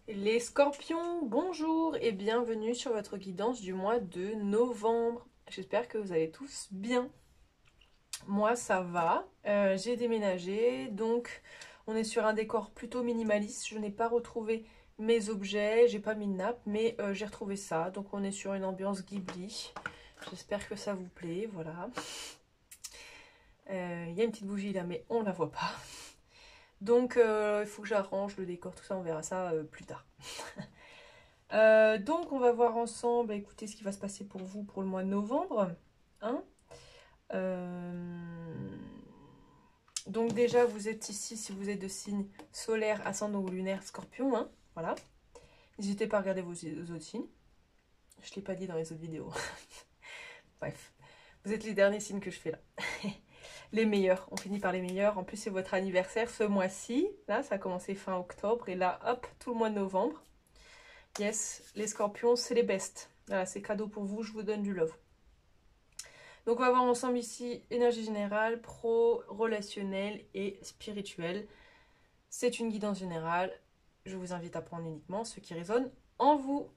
Les scorpions, bonjour et bienvenue sur votre guidance du mois de novembre. J'espère que vous allez tous bien. Moi ça va, j'ai déménagé, donc on est sur un décor plutôt minimaliste. Je n'ai pas retrouvé mes objets, j'ai pas mis de nappe, mais j'ai retrouvé ça. Donc on est sur une ambiance Ghibli. J'espère que ça vous plaît, voilà. Il y a une petite bougie là, mais on la voit pas. Donc il faut que j'arrange le décor, tout ça, on verra ça plus tard. Donc on va voir ensemble, écoutez ce qui va se passer pour vous pour le mois de novembre. Hein. Euh, donc déjà vous êtes ici si vous êtes de signe solaire, ascendant ou lunaire, scorpion. Hein. Voilà. N'hésitez pas à regarder vos autres signes. Je ne l'ai pas dit dans les autres vidéos. Bref. Vous êtes les derniers signes que je fais là. Les meilleurs. On finit par les meilleurs. En plus c'est votre anniversaire ce mois-ci. Là ça a commencé fin octobre. Et là hop, tout le mois de novembre. Yes, les scorpions, c'est les bestes. Voilà, c'est cadeau pour vous, je vous donne du love. Donc on va voir ensemble ici énergie générale, pro, relationnelle et spirituelle. C'est une guidance générale. Je vous invite à prendre uniquement ce qui résonne en vous.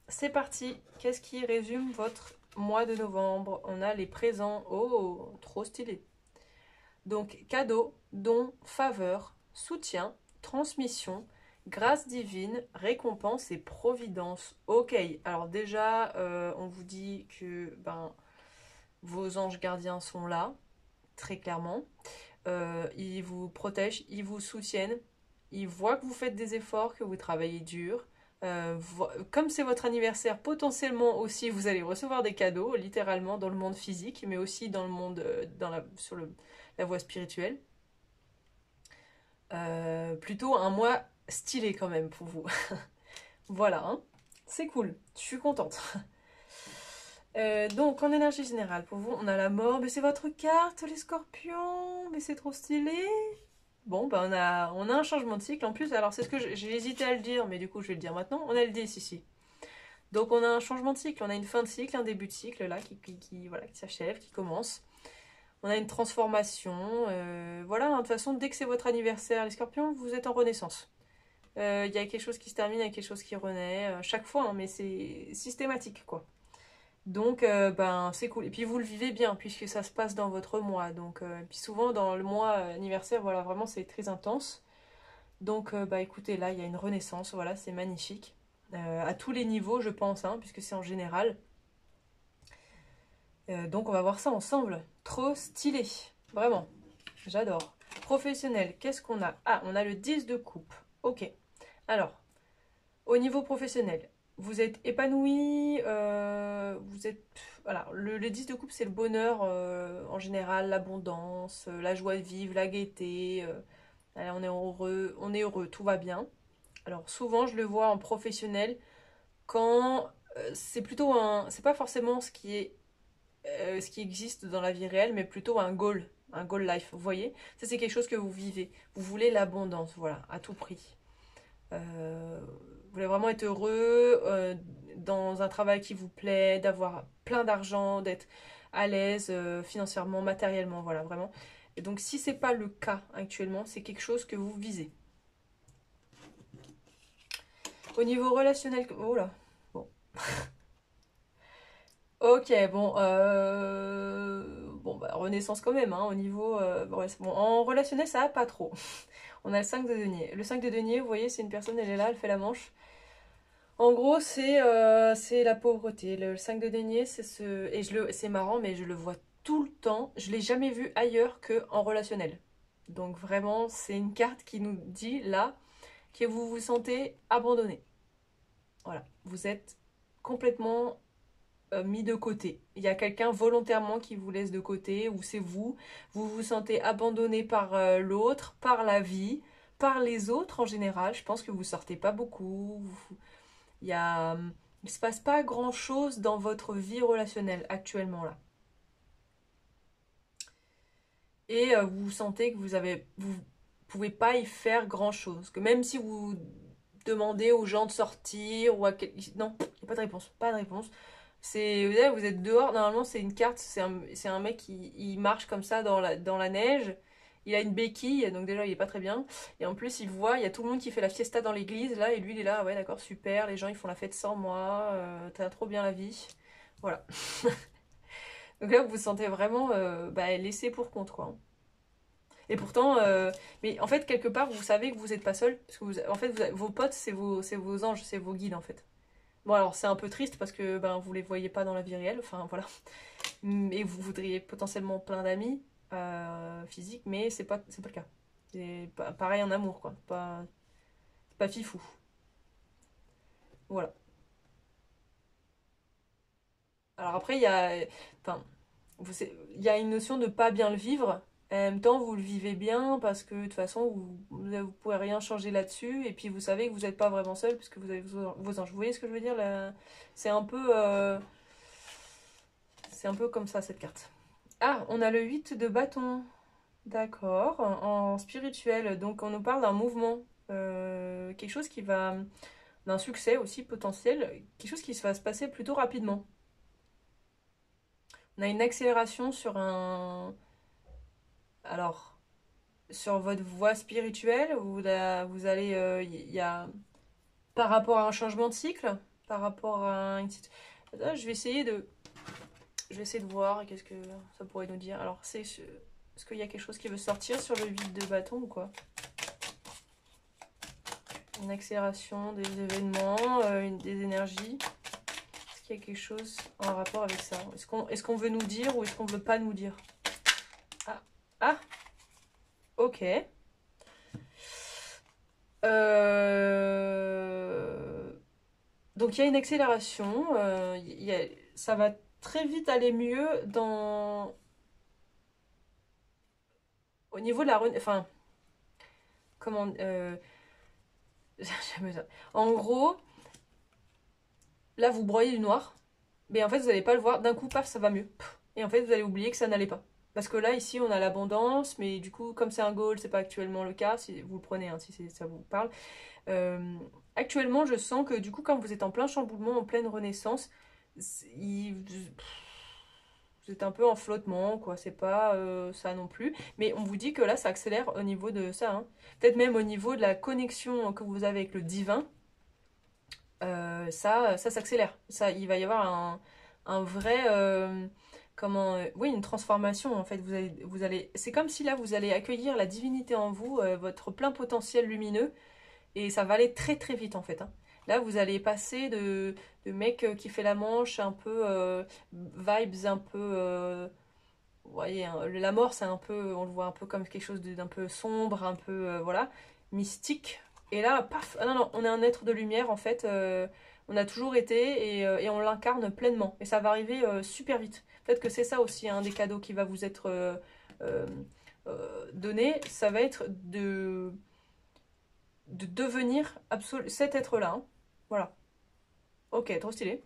C'est parti. Qu'est-ce qui résume votre mois de novembre? On a les présents. Oh, trop stylé. Donc cadeau, don, faveur, soutien, transmission, grâce divine, récompense et providence. Ok, alors déjà, on vous dit que vos anges gardiens sont là, très clairement. Ils vous protègent, ils vous soutiennent. Ils voient que vous faites des efforts, que vous travaillez dur. Comme c'est votre anniversaire, potentiellement aussi, vous allez recevoir des cadeaux, littéralement dans le monde physique, mais aussi dans le monde, sur la voie spirituelle. Plutôt un mois stylé quand même pour vous. Voilà, hein. C'est cool, je suis contente. Donc en énergie générale, pour vous, on a la mort, mais c'est votre carte, les scorpions, mais c'est trop stylé. Bon, on a un changement de cycle en plus, alors c'est ce que j'ai hésité à le dire, mais du coup je vais le dire maintenant, on a le 10 ici. Donc on a un changement de cycle, on a une fin de cycle, un début de cycle là voilà, qui s'achève, qui commence. On a une transformation, voilà, hein, de toute façon dès que c'est votre anniversaire les scorpions, vous êtes en renaissance. Il y a quelque chose qui se termine, il y a quelque chose qui renaît, chaque fois, hein, mais c'est systématique quoi. Donc c'est cool. Et puis vous le vivez bien puisque ça se passe dans votre mois. Donc puis souvent dans le mois anniversaire, voilà, vraiment c'est très intense. Donc écoutez, là il y a une renaissance, voilà, c'est magnifique. À tous les niveaux, je pense, hein, puisque c'est en général. Donc on va voir ça ensemble. Trop stylé. Vraiment. J'adore. Professionnel, qu'est-ce qu'on a? Ah, on a le 10 de coupe. Ok. Alors, au niveau professionnel, vous êtes épanoui, vous êtes... Voilà, le 10 de coupe, c'est le bonheur en général, l'abondance, la joie de vivre, la gaieté. On est heureux, tout va bien. Alors souvent, je le vois en professionnel quand c'est plutôt un... C'est pas forcément ce qui existe dans la vie réelle, mais plutôt un goal life, vous voyez? Ça, c'est quelque chose que vous vivez. Vous voulez l'abondance, voilà, à tout prix. Vous voulez vraiment être heureux dans un travail qui vous plaît, d'avoir plein d'argent, d'être à l'aise financièrement, matériellement, voilà, vraiment. Et donc, si c'est pas le cas actuellement, c'est quelque chose que vous visez. Au niveau relationnel, oh là, bon. Ok, renaissance quand même, hein, au niveau... bon, en relationnel, ça va pas trop. On a le 5 de denier. Le 5 de denier, vous voyez, c'est une personne, elle est là, elle fait la manche. En gros, c'est la pauvreté. Le 5 de denier, c'est ce... Et c'est marrant, mais je le vois tout le temps. Je l'ai jamais vu ailleurs qu'en relationnel. Donc vraiment, c'est une carte qui nous dit, là, que vous vous sentez abandonné. Voilà, vous êtes complètement mis de côté. Il y a quelqu'un volontairement qui vous laisse de côté, ou c'est vous. Vous vous sentez abandonné par l'autre, par la vie, par les autres en général. Je pense que vous sortez pas beaucoup. Il ne se passe pas grand-chose dans votre vie relationnelle actuellement là. Et vous sentez que vous pouvez pas y faire grand-chose. Que même si vous demandez aux gens de sortir non, il n'y a pas de réponse, pas de réponse. Vous êtes dehors, normalement c'est une carte, c'est un mec qui il marche comme ça dans la neige il a une béquille, donc déjà il est pas très bien. Et en plus il voit, il y a tout le monde qui fait la fiesta dans l'église là, et lui il est là, ouais d'accord, super, les gens ils font la fête sans moi, t'as trop bien la vie. Voilà. Donc là vous vous sentez vraiment bah, laissé pour compte quoi. Et pourtant, mais en fait quelque part vous savez que vous n'êtes pas seul, parce que en fait vos potes c'est vos anges, c'est vos guides en fait. Bon alors c'est un peu triste parce que ben, vous les voyez pas dans la vie réelle, enfin voilà. Et vous voudriez potentiellement plein d'amis physiques, mais c'est pas le cas. C'est pareil en amour, quoi. Pas fifou. Voilà. Alors après, enfin, il y a une notion de pas bien le vivre. En même temps, vous le vivez bien parce que de toute façon, vous pouvez rien changer là-dessus. Et puis vous savez que vous n'êtes pas vraiment seul puisque vous avez vos anges. Vous voyez ce que je veux dire là? C'est un peu, c'est un peu comme ça cette carte. Ah, on a le 8 de bâton. D'accord, en spirituel, donc on nous parle d'un mouvement, quelque chose qui va, d'un succès aussi potentiel, quelque chose qui va se passer plutôt rapidement. On a une accélération sur alors, sur votre voie spirituelle, où vous allez, il y a, par rapport à un changement de cycle, par rapport à Là, je vais essayer de voir qu'est-ce que ça pourrait nous dire. Alors, est-ce qu'il y a quelque chose qui veut sortir sur le vide de bâton ou quoi? Une accélération des événements, des énergies. Est-ce qu'il y a quelque chose en rapport avec ça? Est-ce qu'on veut nous dire ou est-ce qu'on veut pas nous dire? Ah, ah, ok. Donc il y a une accélération. Ça va très vite aller mieux au niveau de la... Enfin, comment... En gros, là vous broyez du noir. Mais en fait, vous n'allez pas le voir. D'un coup, paf, ça va mieux. Et en fait, vous allez oublier que ça n'allait pas. Parce que là, ici, on a l'abondance, mais du coup, comme c'est un goal, c'est pas actuellement le cas. Si vous le prenez, hein, si ça vous parle. Euh, Actuellement, je sens que du coup, quand vous êtes en plein chamboulement, en pleine renaissance, vous êtes un peu en flottement, quoi. C'est pas ça non plus. Mais on vous dit que là, ça accélère au niveau de ça. Hein. Peut-être même au niveau de la connexion que vous avez avec le divin. Ça s'accélère. Il va y avoir un vrai, oui, une transformation en fait. C'est comme si là vous allez accueillir la divinité en vous, votre plein potentiel lumineux, et ça va aller très très vite en fait. Hein. Là, vous allez passer de mec qui fait la manche, un peu vibes, un peu, vous voyez, hein, la mort, c'est un peu, on le voit un peu comme quelque chose d'un peu sombre, un peu, voilà, mystique. Et là, paf, ah non, non, on est un être de lumière, en fait. On a toujours été et on l'incarne pleinement. Et ça va arriver super vite. Peut-être que c'est ça aussi un des cadeaux qui va vous être euh, donné. Ça va être de devenir cet être-là. Hein. Voilà. Ok, trop stylé.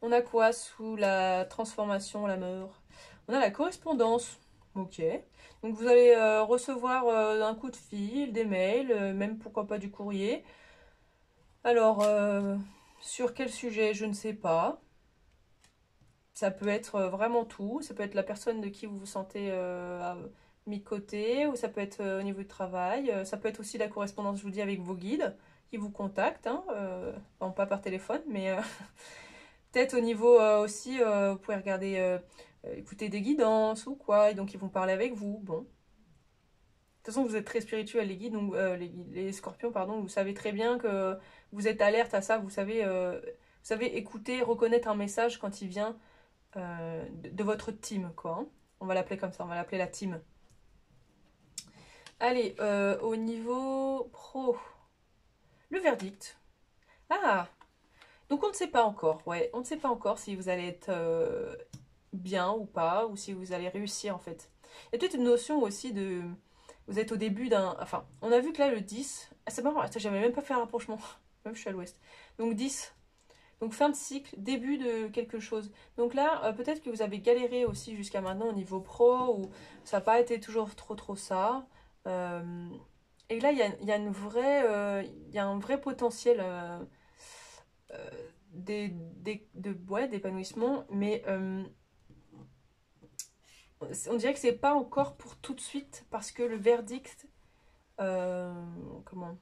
On a quoi sous la transformation, la mort? On a la correspondance. Ok. Donc vous allez recevoir un coup de fil, des mails, même pourquoi pas du courrier. Alors, sur quel sujet, je ne sais pas. Ça peut être vraiment tout. Ça peut être la personne de qui vous vous sentez mis de côté, ou ça peut être au niveau du travail. Ça peut être aussi la correspondance, je vous dis, avec vos guides qui vous contactent. Hein, bon, pas par téléphone, mais peut-être au niveau aussi, vous pouvez regarder, écouter des guidances ou quoi, et donc ils vont parler avec vous. Bon. De toute façon, vous êtes très spirituel, les guides, donc, les scorpions, pardon, vous savez très bien que vous êtes alerte à ça, vous savez écouter, reconnaître un message quand il vient de votre team, quoi. Hein. On va l'appeler comme ça, on va l'appeler la team. Allez, au niveau pro, le verdict. Ah, donc on ne sait pas encore, ouais, on ne sait pas encore si vous allez être bien ou pas, ou si vous allez réussir en fait. Il y a peut-être une notion aussi de... Vous êtes au début d'un... Enfin, on a vu que là le 10... Ah, c'est marrant, j'avais même pas fait un rapprochement. Même je suis à l'ouest. Donc 10. Donc fin de cycle, début de quelque chose. Donc là, peut-être que vous avez galéré aussi jusqu'à maintenant au niveau pro, ou ça n'a pas été toujours trop ça. Euh, et là, il y a une vraie, il y a un vrai potentiel euh, ouais, d'épanouissement, mais on dirait que c'est pas encore pour tout de suite parce que le verdict, comment,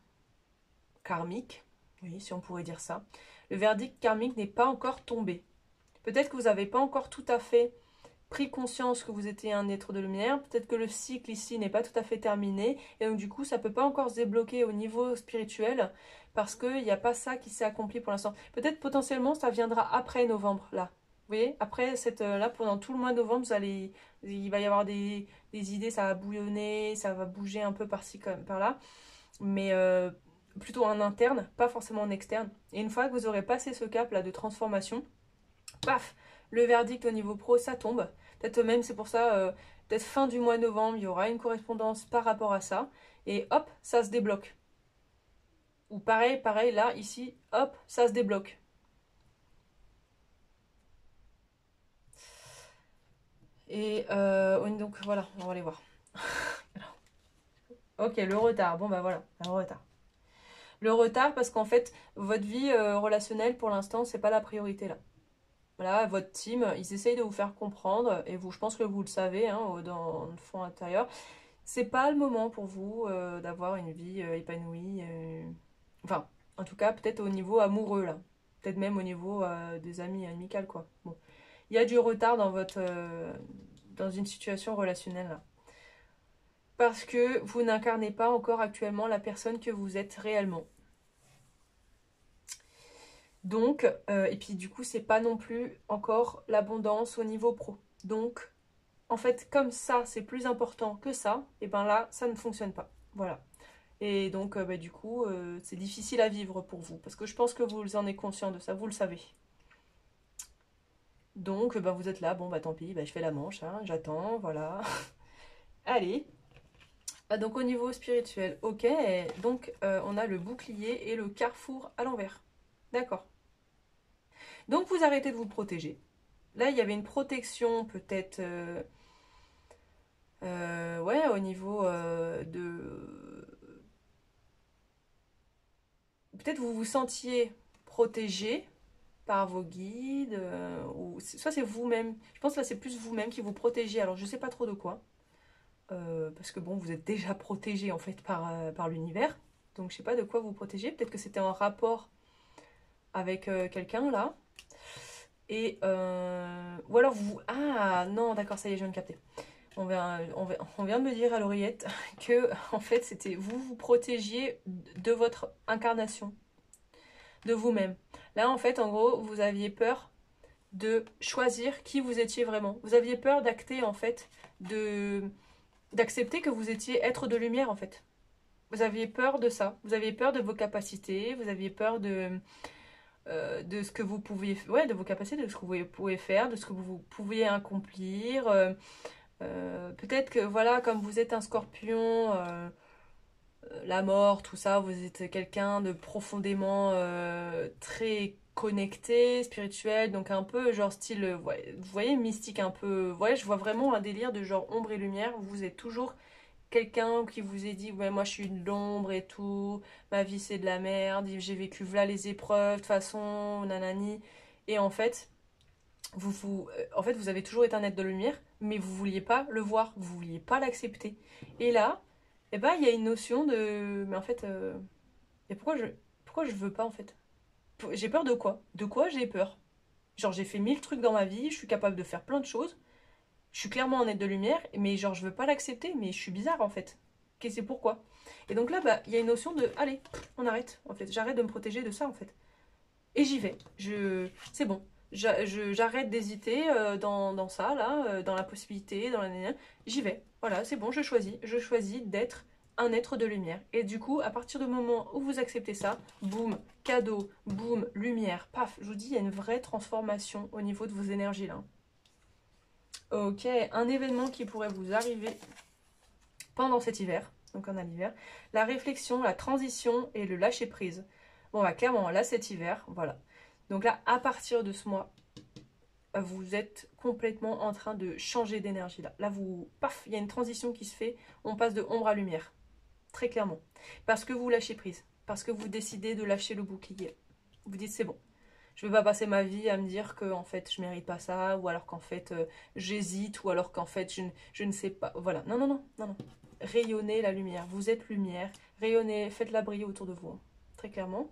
karmique, oui, si on pourrait dire ça, le verdict karmique n'est pas encore tombé. Peut-être que vous n'avez pas encore tout à fait pris conscience que vous étiez un être de lumière, peut-être que le cycle ici n'est pas tout à fait terminé, et donc du coup ça peut pas encore se débloquer au niveau spirituel, parce qu'il n'y a pas ça qui s'est accompli pour l'instant. Peut-être potentiellement ça viendra après novembre, là. Vous voyez, après là, pendant tout le mois de novembre, il va y avoir des idées, ça va bouillonner, ça va bouger un peu par-ci, par-là, mais plutôt en interne, pas forcément en externe. Et une fois que vous aurez passé ce cap là de transformation, paf, le verdict au niveau pro, ça tombe. Peut-être même, c'est pour ça, peut-être fin du mois de novembre, il y aura une correspondance par rapport à ça. Et hop, ça se débloque. Ou pareil, là, ici, hop, ça se débloque. Et donc voilà, on va aller voir. Ok, le retard. Bon bah voilà, le retard. Le retard parce qu'en fait, votre vie relationnelle pour l'instant, c'est pas la priorité là. Voilà, votre team, ils essayent de vous faire comprendre, et vous, je pense que vous le savez, hein, dans le fond intérieur, c'est pas le moment pour vous d'avoir une vie épanouie. Enfin, en tout cas, peut-être au niveau amoureux, là. Peut-être même au niveau des amis amicales, quoi. Bon. Il y a du retard dans une situation relationnelle, là. Parce que vous n'incarnez pas encore actuellement la personne que vous êtes réellement. Donc, et puis du coup, c'est pas non plus encore l'abondance au niveau pro. Donc, en fait, comme ça, c'est plus important que ça, et ben là, ça ne fonctionne pas. Voilà. Et donc, bah, du coup, c'est difficile à vivre pour vous. Parce que je pense que vous en êtes conscient de ça, vous le savez. Donc, bah, vous êtes là, bon, bah tant pis, bah, je fais la manche, hein, j'attends, voilà. Allez. Ah, donc, au niveau spirituel, ok. Donc, on a le bouclier et le carrefour à l'envers. D'accord. Donc, vous arrêtez de vous protéger. Là, il y avait une protection peut-être... ouais, au niveau de... Peut-être vous vous sentiez protégé par vos guides, ou soit c'est vous-même. Je pense que là c'est plus vous-même qui vous protégez. Alors je sais pas trop de quoi, parce que bon, vous êtes déjà protégé en fait par l'univers. Donc je sais pas de quoi vous protégez. Peut-être que c'était en rapport avec quelqu'un là. Et ou alors vous... Ah non, d'accord, ça y est, je viens de capter. On vient de me dire à l'oreillette que en fait c'était vous protégiez de votre incarnation, de vous-même. Là en fait en gros vous aviez peur de choisir qui vous étiez vraiment. Vous aviez peur d'acter en fait, d'accepter que vous étiez être de lumière en fait. Vous aviez peur de ça. Vous aviez peur de vos capacités. Vous aviez peur de ce que vous pouviez, ouais, de vos capacités, de ce que vous pouvez faire, de ce que vous pouviez accomplir. Peut-être que voilà, comme vous êtes un scorpion, la mort, tout ça, vous êtes quelqu'un de profondément très connecté, spirituel, donc un peu genre style, ouais, vous voyez, mystique un peu. Ouais, je vois vraiment un délire de genre ombre et lumière. Vous êtes toujours quelqu'un qui vous ait dit, ouais, moi je suis de l'ombre et tout, ma vie c'est de la merde, j'ai vécu là les épreuves, de toute façon, nanani. Et en fait, en fait, vous avez toujours été un être de lumière, mais vous vouliez pas le voir, vous vouliez pas l'accepter. Et là, eh ben, il y a une notion de, mais en fait, et pourquoi je veux pas en fait? J'ai peur de quoi? De quoi j'ai peur? Genre, j'ai fait 1000 trucs dans ma vie, je suis capable de faire plein de choses, je suis clairement un être de lumière, mais genre, je veux pas l'accepter, mais je suis bizarre en fait. Qu'est-ce c'est pourquoi? Et donc là, bah, il y a une notion de, allez, on arrête, en fait, j'arrête de me protéger de ça en fait. Et j'y vais. C'est bon. J'arrête d'hésiter dans ça, là, dans la possibilité, dans la... J'y vais. Voilà, c'est bon, je choisis. Je choisis d'être un être de lumière. Et du coup, à partir du moment où vous acceptez ça, boum, cadeau, boum, lumière, paf, je vous dis, il y a une vraie transformation au niveau de vos énergies, là. Ok, un événement qui pourrait vous arriver pendant cet hiver, donc on a l'hiver, la réflexion, la transition et le lâcher prise. Bon, bah clairement, là, cet hiver, voilà. Donc là, à partir de ce mois, vous êtes complètement en train de changer d'énergie. Là, vous, paf, il y a une transition qui se fait. On passe de ombre à lumière, très clairement. Parce que vous lâchez prise, parce que vous décidez de lâcher le bouclier. Vous dites, c'est bon. Je vais pas passer ma vie à me dire que en fait je mérite pas ça, ou alors qu'en fait j'hésite, ou alors qu'en fait je ne sais pas. Voilà, non, non, non, non, non. Rayonnez la lumière, vous êtes lumière, rayonnez, faites-la briller autour de vous, hein, très clairement.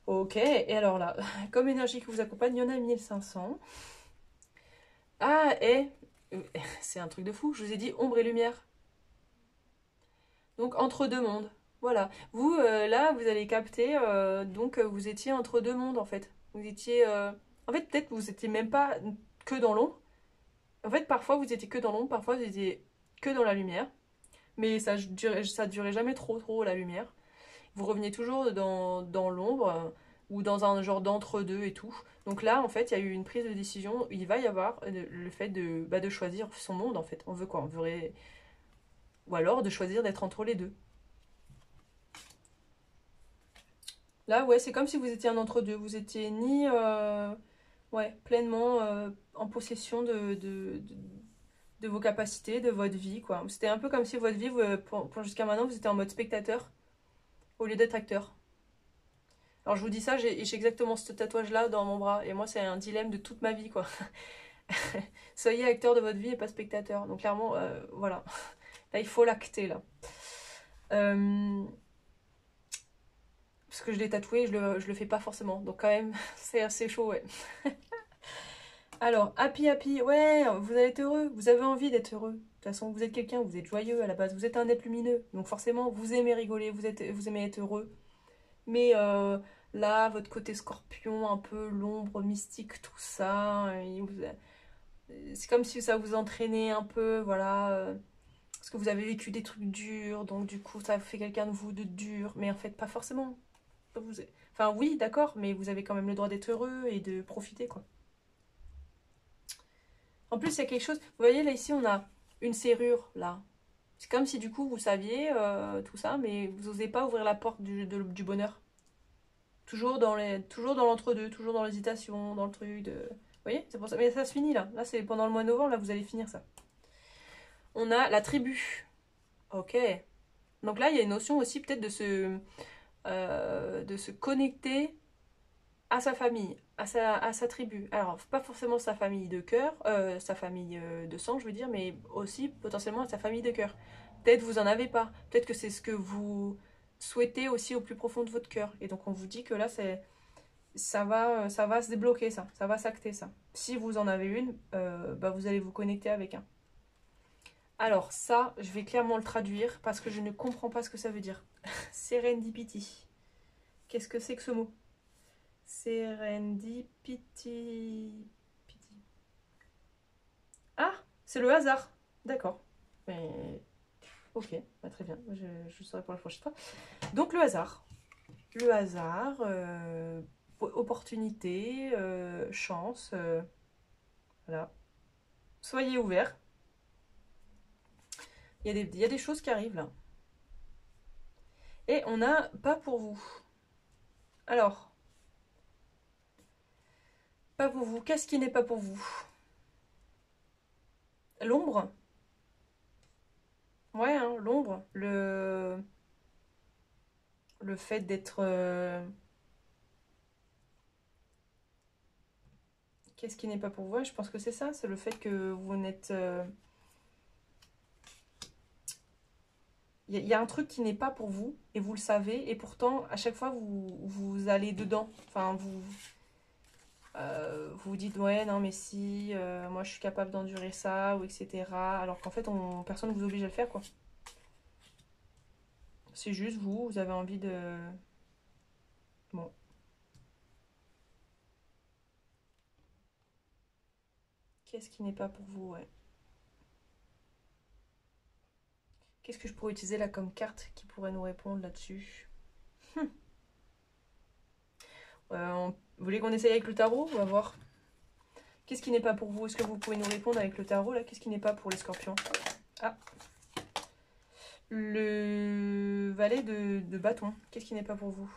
Ok, et alors là, comme énergie qui vous accompagne, il y en a 1500. Ah, et c'est un truc de fou, je vous ai dit ombre et lumière. Donc entre deux mondes. Voilà. Vous, là, vous allez capter, donc vous étiez entre deux mondes en fait. Vous étiez... En fait, peut-être que vous étiez même pas que dans l'ombre. En fait, parfois vous étiez que dans l'ombre, parfois vous étiez que dans la lumière. Mais ça durait jamais trop la lumière. Vous reveniez toujours dans l'ombre ou dans un genre d'entre-deux et tout. Donc là, en fait, il y a eu une prise de décision. Il va y avoir le fait de choisir son monde en fait. On veut quoi? On veut... Ou alors de choisir d'être entre les deux. Là, ouais, c'est comme si vous étiez un entre-deux. Vous étiez ni ouais, pleinement en possession de vos capacités, de votre vie, quoi. C'était un peu comme si votre vie, pour jusqu'à maintenant, vous étiez en mode spectateur au lieu d'être acteur. Alors, je vous dis ça, j'ai exactement ce tatouage-là dans mon bras. Et moi, c'est un dilemme de toute ma vie, quoi. Soyez acteur de votre vie et pas spectateur. Donc, clairement, voilà. Là, il faut l'acter, là. Parce que je l'ai tatoué, je le fais pas forcément. Donc quand même, c'est assez chaud, ouais. Alors, happy, ouais, vous allez être heureux. Vous avez envie d'être heureux. De toute façon, vous êtes quelqu'un, vous êtes joyeux à la base. Vous êtes un être lumineux. Donc forcément, vous aimez rigoler, vous aimez être heureux. Mais là, votre côté scorpion, un peu l'ombre mystique, tout ça, c'est comme si ça vous entraînait un peu, voilà. Parce que vous avez vécu des trucs durs, donc du coup, ça fait quelqu'un de vous de dur. Mais en fait, pas forcément. Vous... Enfin, oui, d'accord, mais vous avez quand même le droit d'être heureux et de profiter, quoi. En plus, il y a quelque chose. Vous voyez, là, ici, on a une serrure, là. C'est comme si, du coup, vous saviez tout ça, mais vous n'osez pas ouvrir la porte du bonheur. Toujours dans l'entre-deux, toujours dans l'hésitation, dans le truc de... Vous voyez, c'est pour ça. Mais ça se finit, là. Là, c'est pendant le mois de novembre, là, vous allez finir ça. On a la tribu. Ok. Donc là, il y a une notion aussi, peut-être, de se connecter à sa famille, à sa tribu. Alors, pas forcément sa famille de cœur, sa famille de sang, je veux dire, mais aussi potentiellement à sa famille de cœur. Peut-être vous en avez pas. Peut-être que c'est ce que vous souhaitez aussi au plus profond de votre cœur. Et donc, on vous dit que là, ça va se débloquer, ça va s'acter, ça. Si vous en avez une, bah, vous allez vous connecter avec un. Alors, ça, je vais clairement le traduire parce que je ne comprends pas ce que ça veut dire. Serendipity. Qu'est-ce que c'est que ce mot? Serendipity. Ah, c'est le hasard. D'accord. Mais... Ok, bah, très bien. Je saurai pour la prochaine fois. Donc le hasard. Le hasard, opportunité, chance. Voilà. Soyez ouverts. Il y a des choses qui arrivent là. Et on n'a pas pour vous. Alors, pas pour vous. Qu'est-ce qui n'est pas pour vous? L'ombre. Ouais, hein, l'ombre. Le fait d'être... Qu'est-ce qui n'est pas pour vous? Ouais, je pense que c'est ça. C'est le fait que vous n'êtes... Il y a un truc qui n'est pas pour vous et vous le savez. Et pourtant, à chaque fois, vous allez dedans. Enfin, vous dites, ouais, non, mais si, moi je suis capable d'endurer ça, ou etc. Alors qu'en fait, personne ne vous oblige à le faire, quoi. C'est juste vous avez envie de... Bon. Qu'est-ce qui n'est pas pour vous, ouais. Qu'est-ce que je pourrais utiliser là comme carte qui pourrait nous répondre là-dessus? Vous voulez qu'on essaye avec le tarot? On va voir. Qu'est-ce qui n'est pas pour vous? Est-ce que vous pouvez nous répondre avec le tarot là? Qu'est-ce qui n'est pas pour les scorpions? Ah, le valet de bâton. Qu'est-ce qui n'est pas pour vous?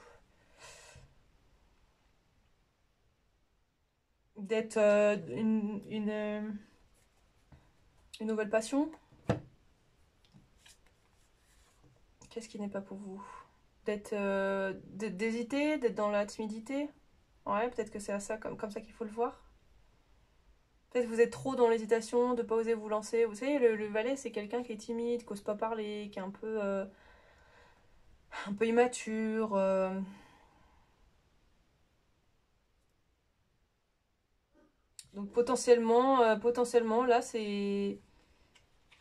D'être une nouvelle passion? Qu'est-ce qui n'est pas pour vous? D'hésiter, d'être dans la timidité? Ouais, peut-être que c'est à ça, comme ça qu'il faut le voir. Peut-être que vous êtes trop dans l'hésitation, de pas oser vous lancer. Vous savez, le valet, c'est quelqu'un qui est timide, qui n'ose pas parler, qui est un peu immature. Donc potentiellement, là, c'est...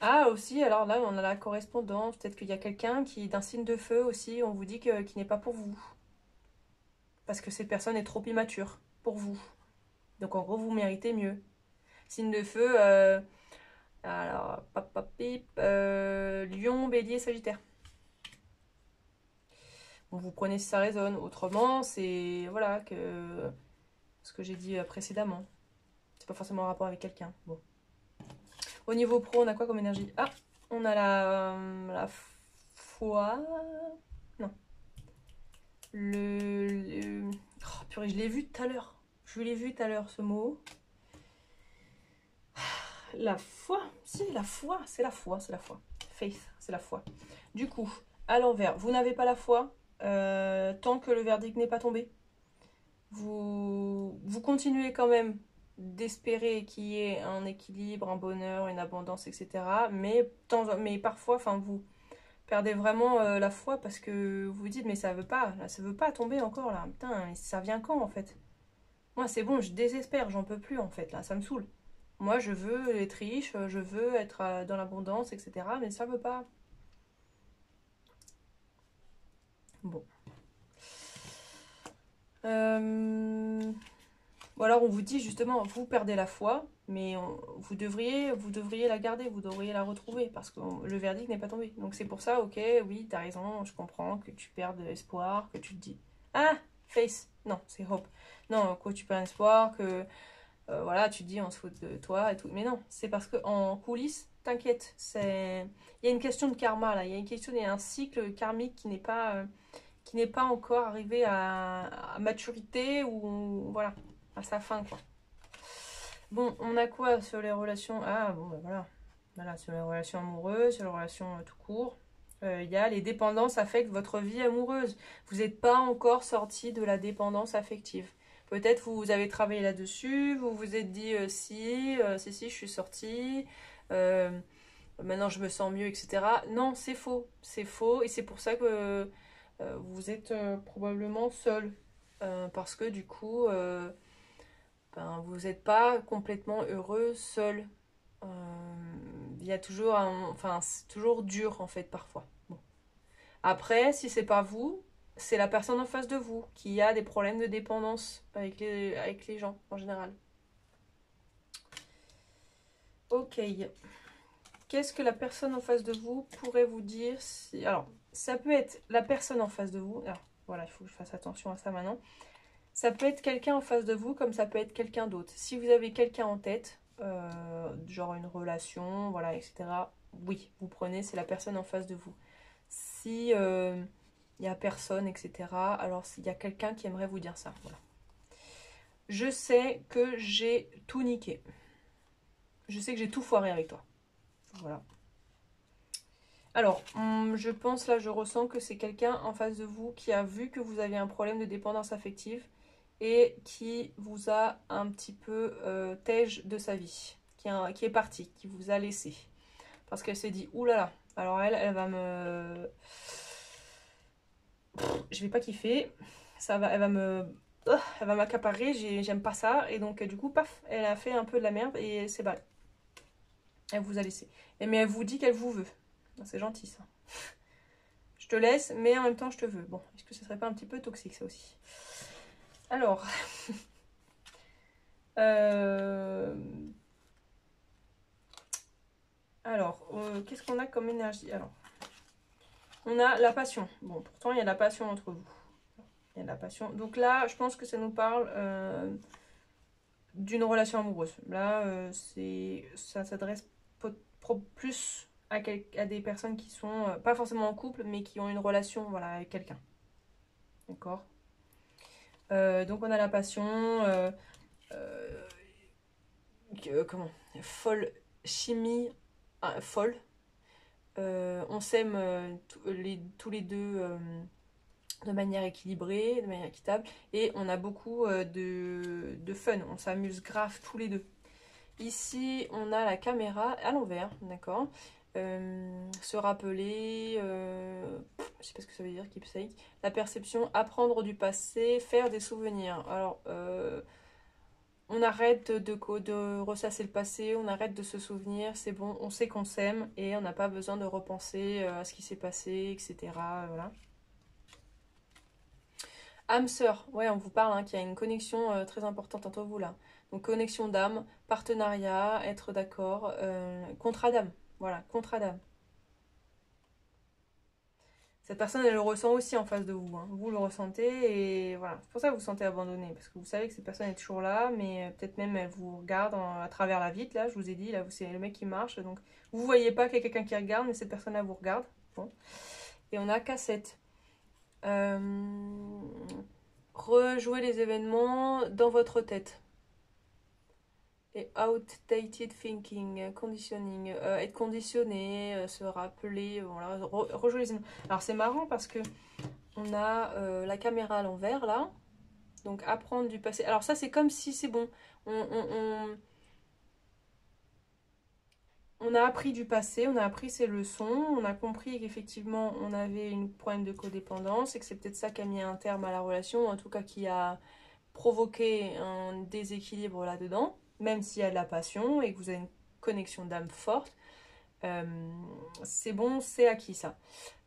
Ah, aussi, alors là, on a la correspondance. Peut-être qu'il y a quelqu'un qui, d'un signe de feu aussi, on vous dit qu'il n'est pas pour vous. Parce que cette personne est trop immature pour vous. Donc en gros, vous méritez mieux. Signe de feu, alors, pap, pap, pip, Lion, Bélier, Sagittaire. Bon, vous prenez si ça résonne. Autrement, c'est voilà que ce que j'ai dit précédemment. C'est pas forcément en rapport avec quelqu'un. Bon. Au niveau pro, on a quoi comme énergie? Ah, on a la foi. Non. Oh, purée, je l'ai vu tout à l'heure. Je l'ai vu tout à l'heure, ce mot. La foi. Si, la foi. C'est la foi, c'est la foi. Faith, c'est la foi. Du coup, à l'envers, vous n'avez pas la foi tant que le verdict n'est pas tombé. Vous continuez quand même d'espérer qu'il y ait un équilibre, un bonheur, une abondance, etc. Mais parfois, enfin, vous perdez vraiment la foi parce que vous vous dites, mais ça veut pas tomber encore là. Putain, ça vient quand en fait? Moi, c'est bon, je désespère, j'en peux plus en fait là, ça me saoule. Moi, je veux être riche, je veux être dans l'abondance, etc. Mais ça veut pas. Bon. Ou alors on vous dit justement, vous perdez la foi, mais vous devriez la garder, vous devriez la retrouver, parce que le verdict n'est pas tombé. Donc c'est pour ça, ok, oui, t'as raison, je comprends que tu perds de l'espoir, que tu te dis, ah, face, non, c'est hope. Non, quoi, tu perds espoir, que voilà, tu te dis, on se fout de toi et tout. Mais non, c'est parce que en coulisses, t'inquiète, il y a une question de karma là, il y a un cycle karmique qui n'est pas encore arrivé à maturité ou voilà, à sa fin quoi. Bon, on a quoi sur les relations? Ah bon, ben voilà. Voilà, sur les relations amoureuses, sur les relations tout court. Il y a les dépendances affectent votre vie amoureuse. Vous n'êtes pas encore sorti de la dépendance affective. Peut-être vous avez travaillé là-dessus, vous vous êtes dit si, je suis sortie, euh, maintenant je me sens mieux, etc. Non, c'est faux, et c'est pour ça que vous êtes probablement seul. Parce que du coup, ben, vous n'êtes pas complètement heureux seul. Il y a toujours enfin, c'est toujours dur en fait parfois. Bon. Après, si c'est pas vous, c'est la personne en face de vous qui a des problèmes de dépendance avec les gens en général. Ok. Qu'est-ce que la personne en face de vous pourrait vous dire si... Alors, ça peut être la personne en face de vous. Alors, voilà, il faut que je fasse attention à ça maintenant. Ça peut être quelqu'un en face de vous comme ça peut être quelqu'un d'autre. Si vous avez quelqu'un en tête, genre une relation, voilà, etc. Oui, vous prenez, c'est la personne en face de vous. Si il n'y a personne, etc. Alors il y a quelqu'un qui aimerait vous dire ça. Voilà. Je sais que j'ai tout niqué. Je sais que j'ai tout foiré avec toi. Voilà. Alors, je pense là, je ressens que c'est quelqu'un en face de vous qui a vu que vous avez un problème de dépendance affective et qui vous a un petit peu tège de sa vie, qui est partie, qui vous a laissé. Parce qu'elle s'est dit, oulala, alors elle va me... Je vais pas kiffer, elle va m'accaparer, j'aime pas ça, et donc du coup, paf, elle a fait un peu de la merde et c'est balle. Elle vous a laissé. Mais elle vous dit qu'elle vous veut. C'est gentil ça. Je te laisse, mais en même temps je te veux. Bon, est-ce que ce serait pas un petit peu toxique ça aussi? Alors, qu'est-ce qu'on a comme énergie? Alors, on a la passion. Bon, pourtant il y a la passion entre vous. Il y a la passion. Donc là, je pense que ça nous parle d'une relation amoureuse. Là, ça s'adresse plus à des personnes qui sont pas forcément en couple, mais qui ont une relation, voilà, avec quelqu'un. D'accord? Donc on a la passion, comment? Folle chimie, folle. On s'aime tous les deux de manière équilibrée, de manière équitable. Et on a beaucoup de fun, on s'amuse grave tous les deux. Ici, on a la caméra à l'envers, d'accord. Se rappeler, je sais pas ce que ça veut dire, keepsake. La perception, apprendre du passé, faire des souvenirs. Alors, on arrête de ressasser le passé, on arrête de se souvenir, c'est bon, on sait qu'on s'aime et on n'a pas besoin de repenser à ce qui s'est passé, etc. Voilà. Âme sœur, ouais, on vous parle qu'il y a une connexion très importante entre vous là. Donc connexion d'âme, partenariat, être d'accord, contrat d'âme, voilà, contrat d'âme. Cette personne, elle le ressent aussi en face de vous, hein. Vous le ressentez et voilà. C'est pour ça que vous vous sentez abandonné, parce que vous savez que cette personne est toujours là, mais peut-être même elle vous regarde à travers la vitre, là, je vous ai dit, là, c'est le mec qui marche, donc vous voyez pas qu'il y a quelqu'un qui regarde, mais cette personne-là vous regarde. Bon. Et on a cassette. Rejouer les événements dans votre tête. Et outdated thinking, conditioning, être conditionné, se rappeler, voilà, rejouer les événements. Alors c'est marrant parce que on a la caméra à l'envers là, donc apprendre du passé. Alors ça c'est comme si c'est bon, on a appris du passé, on a appris ses leçons, on a compris qu'effectivement on avait un problème de codépendance et que c'est peut-être ça qui a mis un terme à la relation, ou en tout cas qui a provoqué un déséquilibre là-dedans, même s'il y a de la passion et que vous avez une connexion d'âme forte, c'est bon, c'est acquis ça.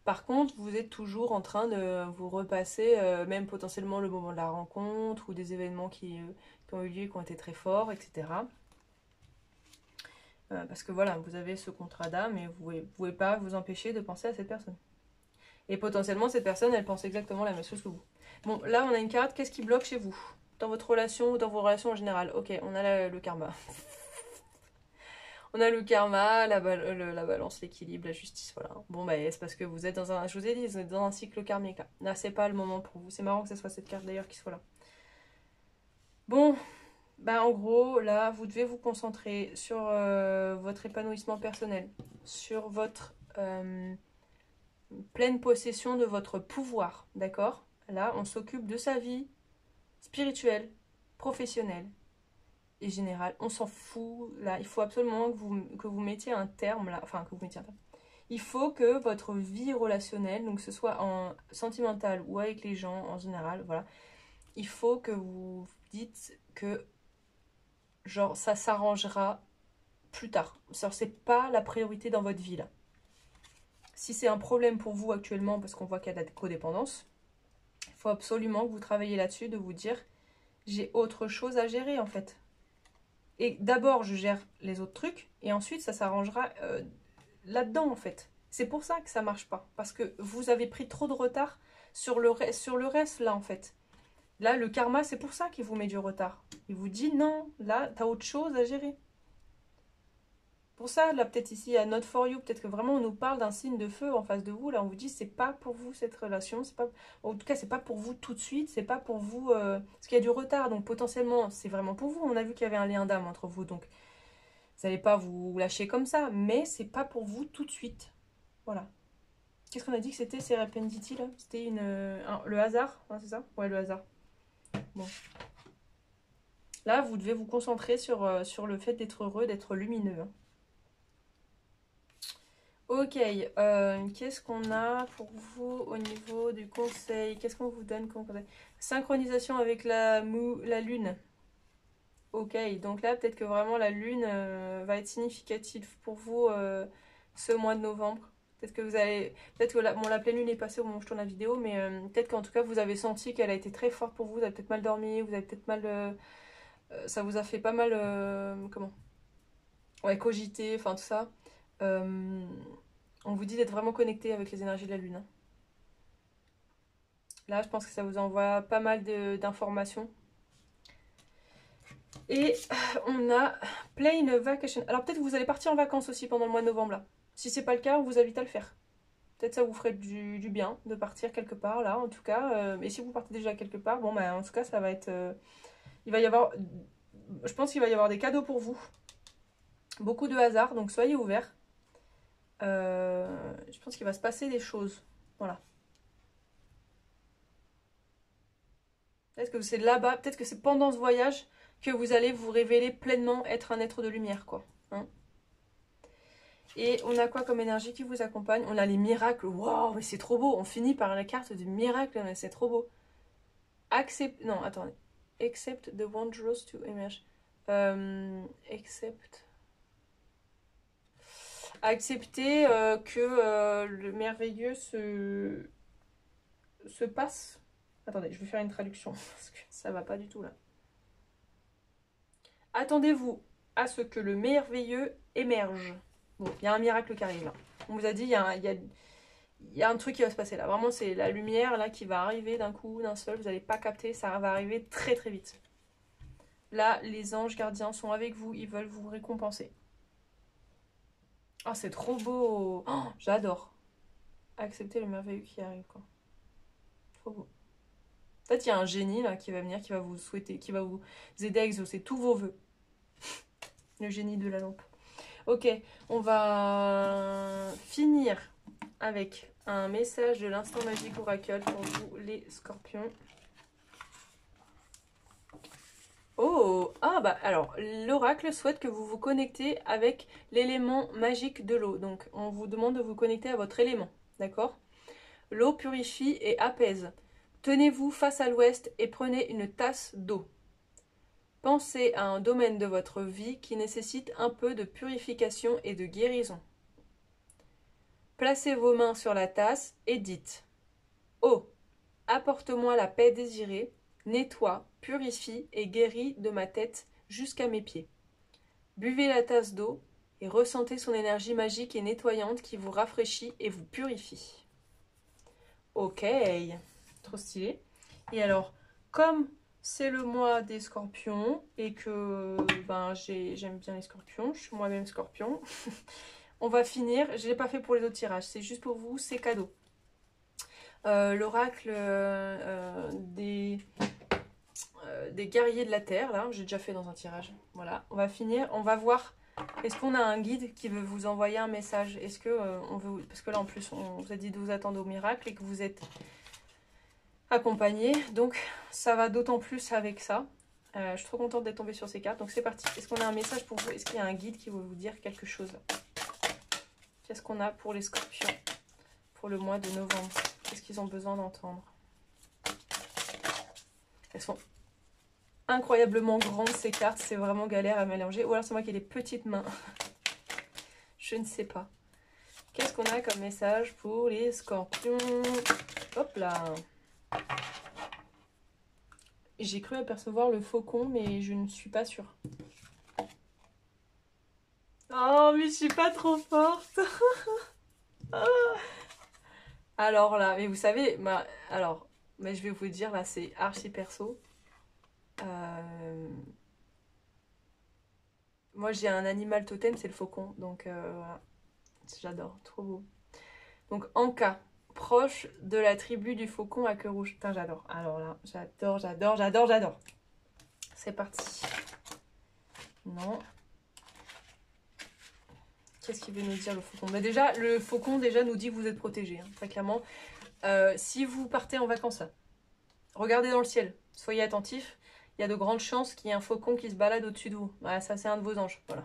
Par contre, vous êtes toujours en train de vous repasser, même potentiellement le moment de la rencontre ou des événements qui ont eu lieu, qui ont été très forts, etc. Parce que voilà, vous avez ce contrat d'âme et vous ne pouvez pas vous empêcher de penser à cette personne. Et potentiellement, cette personne, elle pense exactement la même chose que vous. Bon, là, on a une carte. Qu'est-ce qui bloque chez vous? Dans votre relation ou dans vos relations en général? Ok, on a le karma. On a le karma, la balance, l'équilibre, la justice, voilà. Bon, bah, c'est parce que vous êtes dans un... Je vous ai dit, vous êtes dans un cycle karmique, là. Là, c'est pas le moment pour vous. C'est marrant que ce soit cette carte, d'ailleurs, qui soit là. Bon, bah, en gros, là, vous devez vous concentrer sur votre épanouissement personnel, sur votre pleine possession de votre pouvoir, d'accord? Là, on s'occupe de sa vie spirituelle, professionnelle et générale. On s'en fout. Là, il faut absolument que vous mettiez un terme, là. Enfin, que vous mettiez un terme. Il faut que votre vie relationnelle, donc que ce soit en sentimentale ou avec les gens en général, voilà, il faut que vous dites que genre ça s'arrangera plus tard. C'est pas la priorité dans votre vie là. Si c'est un problème pour vous actuellement, parce qu'on voit qu'il y a de la codépendance, il faut absolument que vous travaillez là-dessus, de vous dire j'ai autre chose à gérer en fait. Et d'abord je gère les autres trucs et ensuite ça s'arrangera là-dedans en fait. C'est pour ça que ça marche pas, parce que vous avez pris trop de retard sur le reste là en fait. Là le karma c'est pour ça qu'il vous met du retard. Il vous dit non, là t'as autre chose à gérer. Pour ça, là, peut-être ici, à Not For You, peut-être que vraiment on nous parle d'un signe de feu en face de vous. Là, on vous dit, c'est pas pour vous cette relation. C'est pas... En tout cas, c'est pas pour vous tout de suite. C'est pas pour vous. Parce qu'il y a du retard. Donc, potentiellement, c'est vraiment pour vous. On a vu qu'il y avait un lien d'âme entre vous. Donc, vous n'allez pas vous lâcher comme ça. Mais c'est pas pour vous tout de suite. Voilà. Qu'est-ce qu'on a dit que c'était Serendipity, là? C'était le hasard, hein, c'est ça? Ouais, le hasard. Bon. Là, vous devez vous concentrer sur le fait d'être heureux, d'être lumineux. Hein. Ok, qu'est-ce qu'on a pour vous au niveau du conseil? Qu'est-ce qu'on vous donne comme conseil? Synchronisation avec la lune. Ok, donc là, peut-être que vraiment la lune va être significative pour vous ce mois de novembre. Peut-être que vous allez... Peut-être que la pleine lune est passée au moment où je tourne la vidéo, mais peut-être qu'en tout cas, vous avez senti qu'elle a été très forte pour vous. Vous avez peut-être mal dormi, vous avez peut-être mal... ça vous a fait pas mal... comment? Ouais, cogiter, enfin tout ça. On vous dit d'être vraiment connecté avec les énergies de la Lune. Là, je pense que ça vous envoie pas mal d'informations. Et on a Plane Vacation. Alors peut-être que vous allez partir en vacances aussi pendant le mois de novembre là. Si c'est pas le cas, on vous invite à le faire. Peut-être ça vous ferait du bien de partir quelque part là, en tout cas. Et si vous partez déjà quelque part, bon bah en tout cas ça va être... il va y avoir... Je pense qu'il va y avoir des cadeaux pour vous. Beaucoup de hasard, donc soyez ouverts. Je pense qu'il va se passer des choses. Voilà. Peut-être que c'est là-bas, peut-être que c'est pendant ce voyage que vous allez vous révéler pleinement être un être de lumière, quoi. Hein. Et on a quoi comme énergie qui vous accompagne? On a les miracles. Waouh, mais c'est trop beau. On finit par la carte du miracle, mais c'est trop beau. Accept... Non, attendez. Accept the wondrous to emerge. Accept... Accepter que le merveilleux se passe. Attendez, je vais faire une traduction parce que ça va pas du tout là. Attendez-vous à ce que le merveilleux émerge. Bon, il y a un miracle qui arrive là. On vous a dit, il y a un truc qui va se passer là. Vraiment, c'est la lumière là qui va arriver d'un coup, d'un seul. Vous n'allez pas capter, ça va arriver très très vite. Là, les anges gardiens sont avec vous, ils veulent vous récompenser. Oh, c'est trop beau. Oh, j'adore. Accepter le merveilleux qui arrive, quoi. Trop beau. Peut-être il y a un génie là qui va venir, qui va vous souhaiter, qui va vous aider à exaucer tous vos vœux. Le génie de la lampe. Ok, on va finir avec un message de l'instant magique oracle pour vous les scorpions. Oh, ah bah alors, l'oracle souhaite que vous vous connectez avec l'élément magique de l'eau. Donc, on vous demande de vous connecter à votre élément, d'accord? L'eau purifie et apaise. Tenez-vous face à l'ouest et prenez une tasse d'eau. Pensez à un domaine de votre vie qui nécessite un peu de purification et de guérison. Placez vos mains sur la tasse et dites « Eau, apporte-moi la paix désirée, nettoie, purifie et guéris de ma tête jusqu'à mes pieds. » Buvez la tasse d'eau et ressentez son énergie magique et nettoyante qui vous rafraîchit et vous purifie. Ok, trop stylé. Et alors, comme c'est le mois des scorpions et que ben, j'aime bien les scorpions, je suis moi-même scorpion, on va finir. Je ne l'ai pas fait pour les autres tirages, c'est juste pour vous, c'est cadeau. L'oracle des guerriers de la terre, là, j'ai déjà fait dans un tirage. Voilà, on va finir, on va voir. Est-ce qu'on a un guide qui veut vous envoyer un message? Est-ce que on veut... Parce que là, en plus, on vous a dit de vous attendre au miracle et que vous êtes accompagné. Donc, ça va d'autant plus avec ça. Je suis trop contente d'être tombée sur ces cartes. Donc, c'est parti. Est-ce qu'on a un message pour vous? Est-ce qu'il y a un guide qui veut vous dire quelque chose? Qu'est-ce qu'on a pour les scorpions pour le mois de novembre? Qu'est-ce qu'ils ont besoin d'entendre? Elles sont incroyablement grandes ces cartes, c'est vraiment galère à mélanger. Ou alors c'est moi qui ai des petites mains. Je ne sais pas. Qu'est-ce qu'on a comme message pour les scorpions? Hop là. J'ai cru apercevoir le faucon, mais je ne suis pas sûre. Oh, mais je suis pas trop forte. Alors là, mais vous savez, mais je vais vous dire, là, c'est archi perso. Moi, j'ai un animal totem, c'est le faucon. Donc, voilà. J'adore, trop beau. Donc, Anka, proche de la tribu du faucon à queue rouge. Putain, j'adore. Alors là, j'adore. C'est parti. Non. Qu'est-ce qu'il veut nous dire, le faucon? Bah déjà, le faucon, déjà, nous dit que vous êtes protégé, hein, très clairement. Si vous partez en vacances, là, regardez dans le ciel. Soyez attentifs. Il y a de grandes chances qu'il y ait un faucon qui se balade au-dessus de vous. Voilà, ça, c'est un de vos anges. Voilà.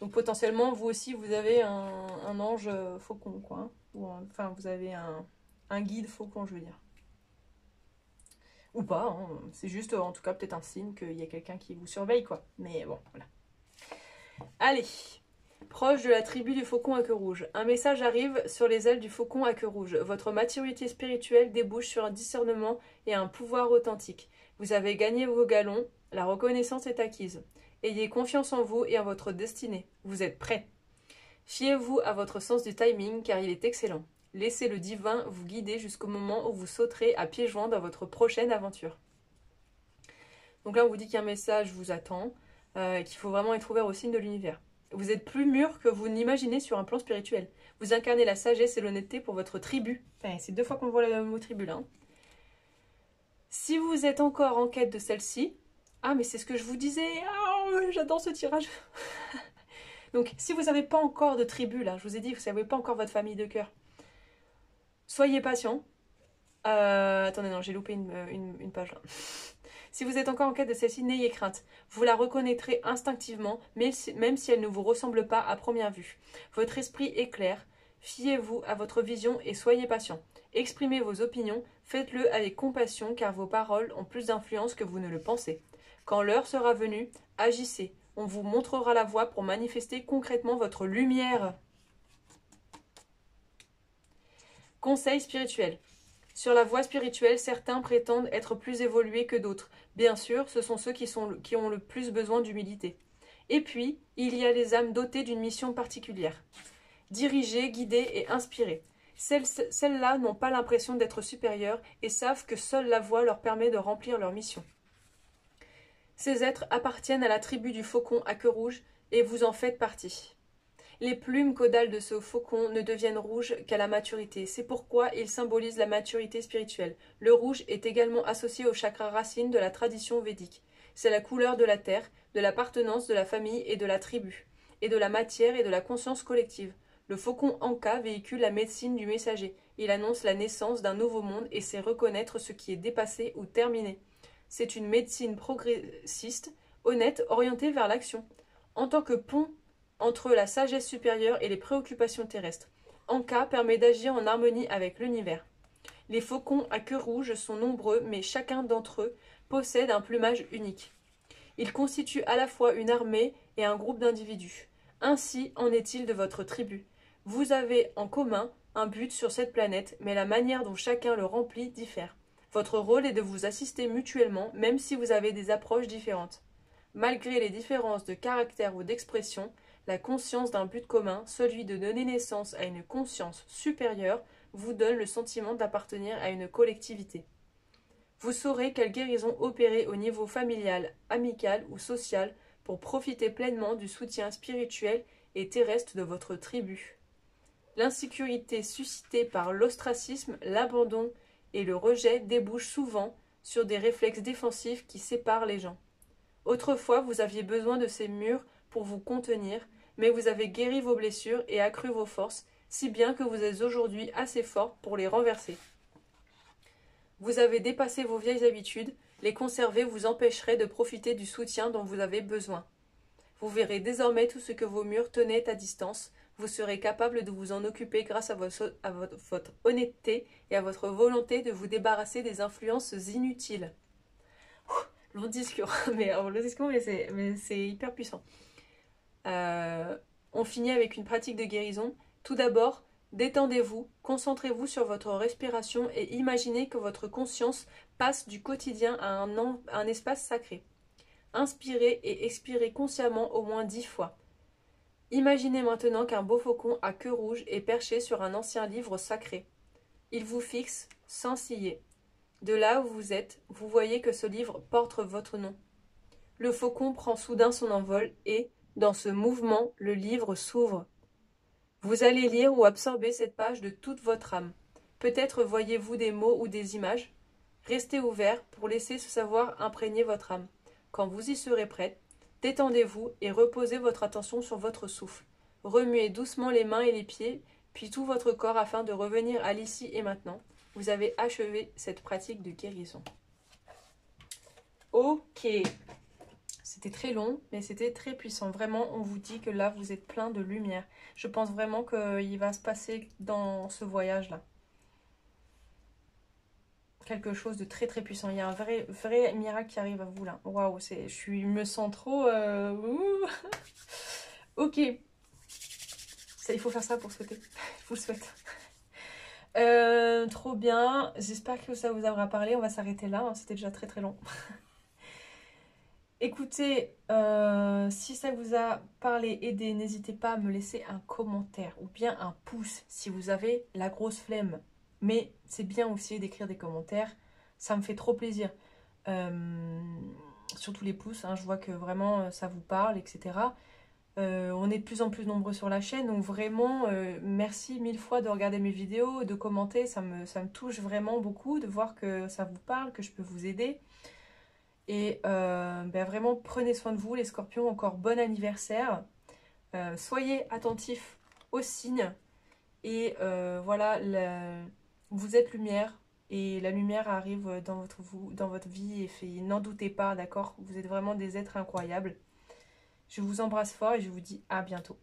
Donc, potentiellement, vous aussi, vous avez un ange faucon, quoi. Hein. Enfin, vous avez un guide faucon, je veux dire. Ou pas, hein. C'est juste, en tout cas, peut-être un signe qu'il y a quelqu'un qui vous surveille, quoi. Mais bon, voilà. Allez. Proche de la tribu du faucon à queue rouge. Un message arrive sur les ailes du faucon à queue rouge. Votre maturité spirituelle débouche sur un discernement et un pouvoir authentique. Vous avez gagné vos galons, la reconnaissance est acquise. Ayez confiance en vous et en votre destinée. Vous êtes prêts. Fiez-vous à votre sens du timing car il est excellent. Laissez le divin vous guider jusqu'au moment où vous sauterez à pieds joints dans votre prochaine aventure. Donc là, on vous dit qu'un message vous attend, qu'il faut vraiment être ouvert au signe de l'univers. Vous êtes plus mûr que vous n'imaginez sur un plan spirituel. Vous incarnez la sagesse et l'honnêteté pour votre tribu. Enfin, c'est 2 fois qu'on voit le mot tribu là. Hein. Si vous êtes encore en quête de celle-ci... Ah, mais c'est ce que je vous disais. Oh, j'adore ce tirage. Donc, si vous n'avez pas encore de tribu là, je vous ai dit, vous n'avez pas encore votre famille de cœur. Soyez patient. Attendez, non, j'ai loupé une page là. Si vous êtes encore en quête de celle-ci, n'ayez crainte. Vous la reconnaîtrez instinctivement, même si elle ne vous ressemble pas à première vue. Votre esprit est clair. Fiez-vous à votre vision et soyez patient. Exprimez vos opinions, faites-le avec compassion car vos paroles ont plus d'influence que vous ne le pensez. Quand l'heure sera venue, agissez. On vous montrera la voie pour manifester concrètement votre lumière. Conseil spirituel. Sur la voie spirituelle, certains prétendent être plus évolués que d'autres. Bien sûr, ce sont ceux qui ont le plus besoin d'humilité. Et puis, il y a les âmes dotées d'une mission particulière. Dirigées, guidées et inspirées. Celles-là n'ont pas l'impression d'être supérieures et savent que seule la voie leur permet de remplir leur mission. Ces êtres appartiennent à la tribu du faucon à queue rouge et vous en faites partie. Les plumes caudales de ce faucon ne deviennent rouges qu'à la maturité. C'est pourquoi ils symbolisent la maturité spirituelle. Le rouge est également associé au chakra racine de la tradition védique. C'est la couleur de la terre, de l'appartenance de la famille et de la tribu, et de la matière et de la conscience collective. Le faucon Anka véhicule la médecine du messager. Il annonce la naissance d'un nouveau monde et sait reconnaître ce qui est dépassé ou terminé. C'est une médecine progressiste, honnête, orientée vers l'action. En tant que pont entre la sagesse supérieure et les préoccupations terrestres, Anka permet d'agir en harmonie avec l'univers. Les faucons à queue rouge sont nombreux, mais chacun d'entre eux possède un plumage unique. Ils constituent à la fois une armée et un groupe d'individus. Ainsi en est-il de votre tribu. Vous avez en commun un but sur cette planète, mais la manière dont chacun le remplit diffère. Votre rôle est de vous assister mutuellement, même si vous avez des approches différentes. Malgré les différences de caractère ou d'expression, la conscience d'un but commun, celui de donner naissance à une conscience supérieure, vous donne le sentiment d'appartenir à une collectivité. Vous saurez quelle guérison opérer au niveau familial, amical ou social pour profiter pleinement du soutien spirituel et terrestre de votre tribu. L'insécurité suscitée par l'ostracisme, l'abandon et le rejet débouche souvent sur des réflexes défensifs qui séparent les gens. Autrefois, vous aviez besoin de ces murs pour vous contenir, mais vous avez guéri vos blessures et accru vos forces, si bien que vous êtes aujourd'hui assez fort pour les renverser. Vous avez dépassé vos vieilles habitudes, les conserver vous empêcherait de profiter du soutien dont vous avez besoin. Vous verrez désormais tout ce que vos murs tenaient à distance, vous serez capable de vous en occuper grâce à votre honnêteté et à votre volonté de vous débarrasser des influences inutiles. Long discours, mais c'est hyper puissant. On finit avec une pratique de guérison. Tout d'abord, détendez-vous, concentrez-vous sur votre respiration et imaginez que votre conscience passe du quotidien à un espace sacré. Inspirez et expirez consciemment au moins 10 fois. Imaginez maintenant qu'un beau faucon à queue rouge est perché sur un ancien livre sacré. Il vous fixe sans ciller. De là où vous êtes, vous voyez que ce livre porte votre nom. Le faucon prend soudain son envol et, dans ce mouvement, le livre s'ouvre. Vous allez lire ou absorber cette page de toute votre âme. Peut-être voyez-vous des mots ou des images. Restez ouvert pour laisser ce savoir imprégner votre âme. Quand vous y serez prête, détendez-vous et reposez votre attention sur votre souffle. Remuez doucement les mains et les pieds, puis tout votre corps afin de revenir à l'ici et maintenant. Vous avez achevé cette pratique de guérison. Ok. C'était très long, mais c'était très puissant. Vraiment, on vous dit que là, vous êtes plein de lumière. Je pense vraiment qu'il va se passer dans ce voyage-là quelque chose de très très puissant. Il y a un vrai miracle qui arrive à vous là. Waouh, je me sens trop... Ok. Il faut faire ça pour souhaiter. Je vous le souhaite. Trop bien. J'espère que ça vous aura parlé. On va s'arrêter là. Hein. C'était déjà très très long. Écoutez, si ça vous a parlé, aidé, n'hésitez pas à me laisser un commentaire ou bien un pouce si vous avez la grosse flemme. Mais c'est bien aussi d'écrire des commentaires, ça me fait trop plaisir. Surtout les pouces, hein, je vois que vraiment ça vous parle, etc. On est de plus en plus nombreux sur la chaîne, donc vraiment merci 1000 fois de regarder mes vidéos, de commenter, ça me touche vraiment beaucoup de voir que ça vous parle, que je peux vous aider. Et vraiment prenez soin de vous les scorpions, encore bon anniversaire. Soyez attentifs aux signes et voilà, vous êtes lumière, Et la lumière arrive dans votre vie et n'en doutez pas, d'accord? Vous êtes vraiment des êtres incroyables. Je vous embrasse fort et je vous dis à bientôt.